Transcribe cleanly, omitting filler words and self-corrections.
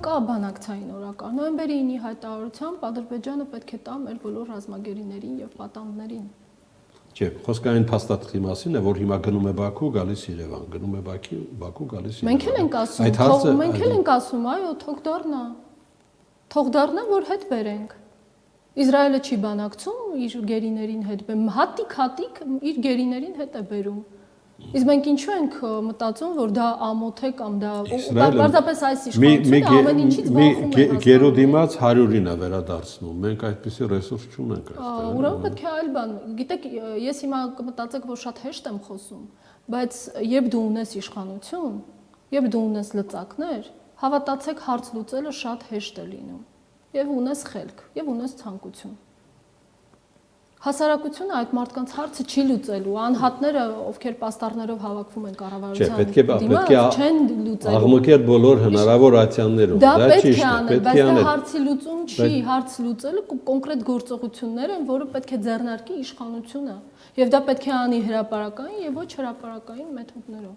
Կա բանակցային օրակարգ։ Նոյեմբերի 9-ի հայտարարությամբ Ադրբեջանը պետք է տա մեր բոլոր ռազմագերիներին եւ պատանդներին։ Չէ, խոսքը այն փաստաթղթի մասին է, որ հիմա գնում է Բաքու, գալիս Երևան, գնում է Բաքու, գալիս Երևան։ Մենք էլ ենք ասում, մենք էլ ենք ասում, այո, թող դառնա։ Թող դառնա, որ հետ բերենք։ Իսրայելը չի բանակցում իր գերիներին հետ, հատիկ իր գերիներին հետ է բերում։ Իսկ մենք ինչու ենք մտածում, որ դա ամոթ է կամ դա պարզապես այս իշխանությունը ամեն ինչից վախում է։ Գերոդիմաց 100-ին է վերադարձնում։ Մենք այդպիսի ռեսուրս չունենք այստեղ։ Ուրեմն պետք է այլ բան։ Գիտեք, ես հիմա կմտածեք, որ շատ հեշտ եմ խոսում, բայց երբ դու ունես իշխանություն, երբ դու ունես լծակներ, հավատացեք, հարց լուծելը շատ հեշտ է լինում։ Եվ ունես խելք, եւ ունես ցանկություն։ Հասարակությունը այդ մարդկանց հարցը չի լուծելու, անհատները, ովքեր պաստառներով հավաքվում են կառավարության դիմաց, չեն լուծելու։ Աղմկել բոլոր հնարավոր ատյաններով, դա պետք է անել, բայց դա հարցի լուծում չի, հարց լուծելը կոնկրետ գործողություններ են, որը պետք է ձեռնարկի իշխանությունը, եւ դա պետք է անի հրապարակային եւ ոչ հրապարակային մեթոդներով։